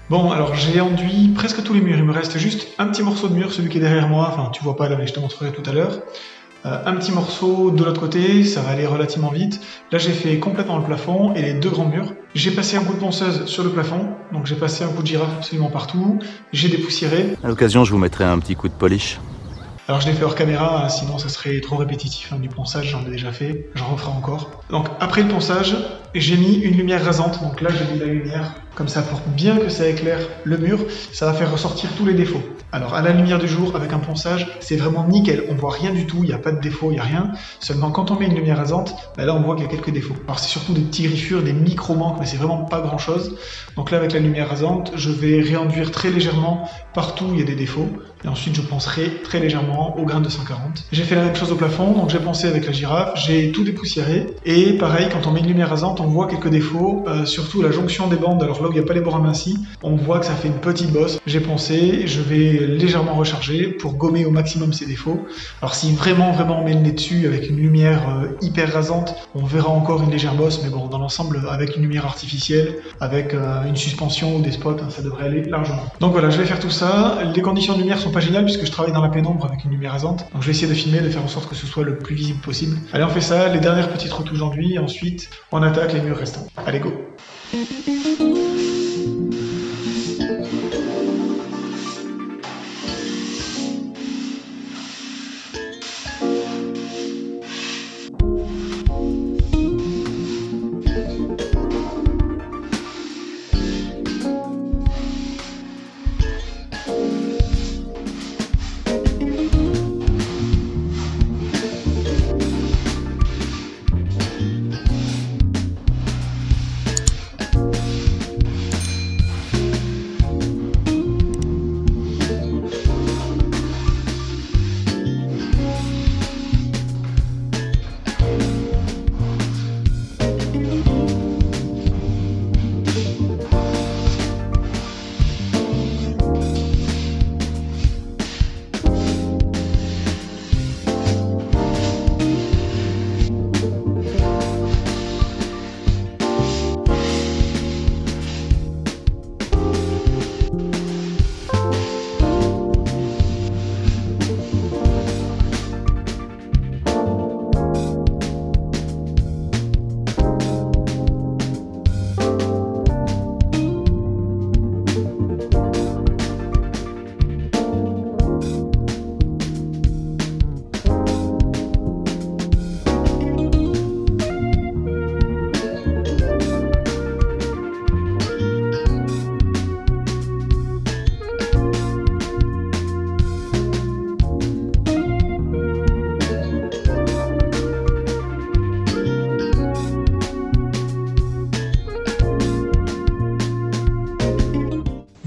Bon, alors j'ai enduit presque tous les murs, il me reste juste un petit morceau de mur, celui qui est derrière moi, enfin tu vois pas là mais je te montrerai tout à l'heure. Un petit morceau de l'autre côté, ça va aller relativement vite. Là j'ai fait complètement le plafond et les deux grands murs. J'ai passé un coup de ponceuse sur le plafond, donc j'ai passé un coup de girafe absolument partout, j'ai dépoussiéré. À l'occasion, je vous mettrai un petit coup de polish. Alors je l'ai fait hors caméra, hein, sinon ça serait trop répétitif, hein, du ponçage j'en ai déjà fait, j'en referai encore. Donc après le ponçage, j'ai mis une lumière rasante, donc là j'ai mis la lumière comme ça pour bien que ça éclaire le mur, ça va faire ressortir tous les défauts. Alors à la lumière du jour, avec un ponçage, c'est vraiment nickel, on voit rien du tout, il n'y a pas de défaut, il n'y a rien. Seulement quand on met une lumière rasante, bah là on voit qu'il y a quelques défauts. Alors c'est surtout des petits griffures, des micro-manques, mais c'est vraiment pas grand chose. Donc là avec la lumière rasante, je vais réenduire très légèrement partout où il y a des défauts, et ensuite je poncerai très légèrement au grain de 140. J'ai fait la même chose au plafond, donc j'ai poncé avec la girafe, j'ai tout dépoussiéré, et pareil, quand on met une lumière rasante, on voit quelques défauts, surtout la jonction des bandes, alors là où il n'y a pas les bords amincis, on voit que ça fait une petite bosse. J'ai poncé, je vais légèrement recharger pour gommer au maximum ces défauts. Alors si vraiment on met le nez dessus avec une lumière hyper rasante, on verra encore une légère bosse, mais bon, dans l'ensemble, avec une lumière artificielle, avec une suspension ou des spots, hein, ça devrait aller largement. Donc voilà, je vais faire tout ça. Les conditions de lumière sont pas géniales puisque je travaille dans la pénombre avec une lumière rasante, donc je vais essayer de filmer, de faire en sorte que ce soit le plus visible possible. Allez, on fait ça, les dernières petites retouches d'enduit, et ensuite on attaque les murs restants. Allez, go!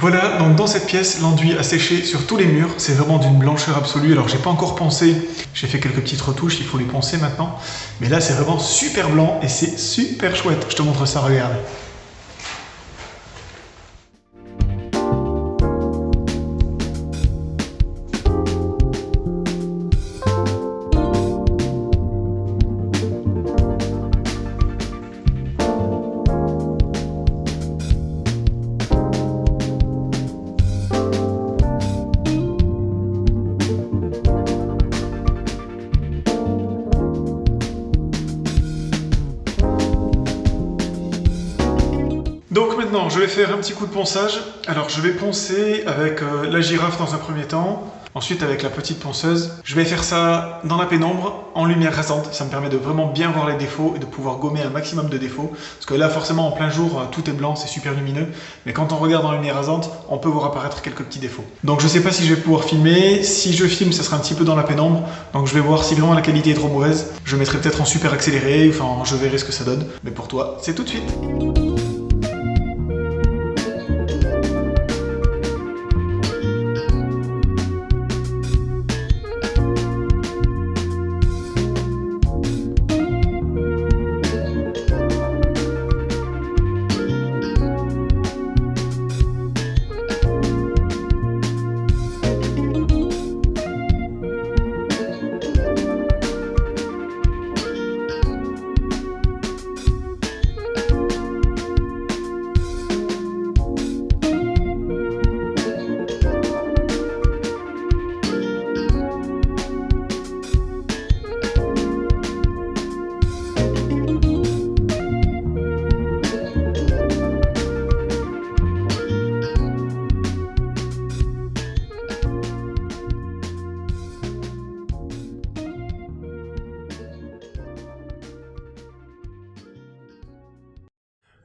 Voilà, donc dans cette pièce, l'enduit a séché sur tous les murs, c'est vraiment d'une blancheur absolue. Alors j'ai pas encore poncé, j'ai fait quelques petites retouches, il faut les poncer maintenant. Mais là c'est vraiment super blanc et c'est super chouette. Je te montre ça, regarde. Donc maintenant, je vais faire un petit coup de ponçage. Alors je vais poncer avec la girafe dans un premier temps, ensuite avec la petite ponceuse. Je vais faire ça dans la pénombre, en lumière rasante. Ça me permet de vraiment bien voir les défauts et de pouvoir gommer un maximum de défauts. Parce que là, forcément, en plein jour, tout est blanc, c'est super lumineux. Mais quand on regarde en lumière rasante, on peut voir apparaître quelques petits défauts. Donc je sais pas si je vais pouvoir filmer. Si je filme, ça sera un petit peu dans la pénombre. Donc je vais voir si vraiment la qualité est trop mauvaise. Je mettrai peut-être en super accéléré, enfin je verrai ce que ça donne. Mais pour toi, c'est tout de suite.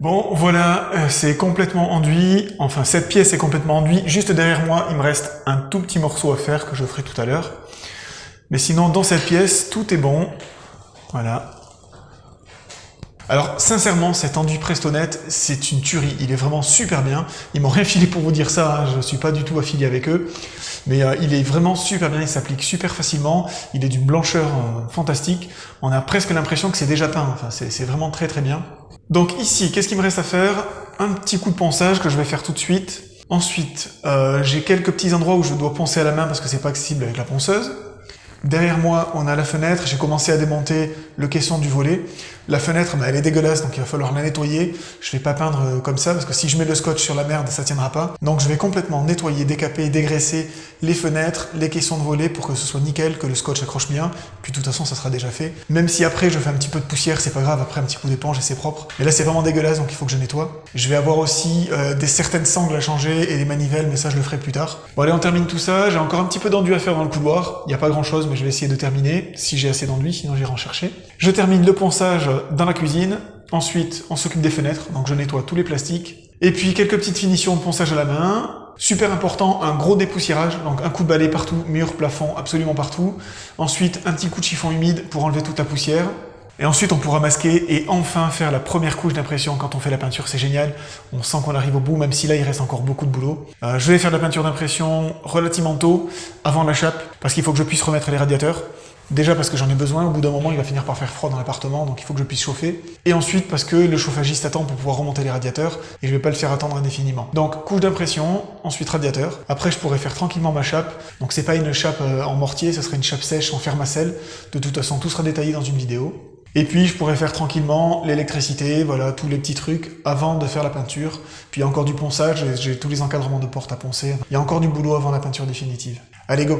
Bon, voilà, c'est complètement enduit. Enfin, cette pièce est complètement enduite. Juste derrière moi, il me reste un tout petit morceau à faire que je ferai tout à l'heure. Mais sinon, dans cette pièce, tout est bon. Voilà. Alors, sincèrement, cet enduit Prestonet, c'est une tuerie. Il est vraiment super bien. Ils m'ont rien filé pour vous dire ça, hein. Je suis pas du tout affilié avec eux. Mais il est vraiment super bien, il s'applique super facilement. Il est d'une blancheur fantastique. On a presque l'impression que c'est déjà peint. Enfin, c'est vraiment très très bien. Donc ici, qu'est-ce qu'il me reste à faire? Un petit coup de ponçage que je vais faire tout de suite. Ensuite, j'ai quelques petits endroits où je dois poncer à la main parce que c'est pas accessible avec la ponceuse. Derrière moi, on a la fenêtre. J'ai commencé à démonter le caisson du volet. La fenêtre, elle est dégueulasse, donc il va falloir la nettoyer. Je vais pas peindre comme ça, parce que si je mets le scotch sur la merde, ça tiendra pas. Donc je vais complètement nettoyer, décaper, dégraisser les fenêtres, les caissons de volet pour que ce soit nickel, que le scotch accroche bien. Puis de toute façon, ça sera déjà fait. Même si après, je fais un petit peu de poussière, c'est pas grave. Après, un petit coup d'éponge et c'est propre. Mais là, c'est vraiment dégueulasse, donc il faut que je nettoie. Je vais avoir aussi certaines sangles à changer et des manivelles, mais ça, je le ferai plus tard. Bon, allez, on termine tout ça. J'ai encore un petit peu d'enduit à faire dans le couloir. Il n'y a pas grand-chose, mais je vais essayer de terminer, si j'ai assez d'enduit, sinon j'irai en chercher. Je termine le ponçage dans la cuisine. Ensuite, on s'occupe des fenêtres, donc je nettoie tous les plastiques. Et puis, quelques petites finitions de ponçage à la main. Super important, un gros dépoussiérage, donc un coup de balai partout, mur, plafond, absolument partout. Ensuite, un petit coup de chiffon humide pour enlever toute la poussière. Et ensuite, on pourra masquer et enfin faire la première couche d'impression quand on fait la peinture, c'est génial. On sent qu'on arrive au bout, même si là, il reste encore beaucoup de boulot. Je vais faire de la peinture d'impression relativement tôt, avant la chape, parce qu'il faut que je puisse remettre les radiateurs. Déjà parce que j'en ai besoin, au bout d'un moment il va finir par faire froid dans l'appartement, donc il faut que je puisse chauffer. Et ensuite parce que le chauffagiste attend pour pouvoir remonter les radiateurs, et je vais pas le faire attendre indéfiniment. Donc couche d'impression, ensuite radiateur. Après je pourrais faire tranquillement ma chape. Donc c'est pas une chape en mortier, ce serait une chape sèche en fer macelle. De toute façon tout sera détaillé dans une vidéo. Et puis je pourrais faire tranquillement l'électricité, voilà, tous les petits trucs avant de faire la peinture. Puis il y a encore du ponçage, j'ai tous les encadrements de porte à poncer. Il y a encore du boulot avant la peinture définitive. Allez go!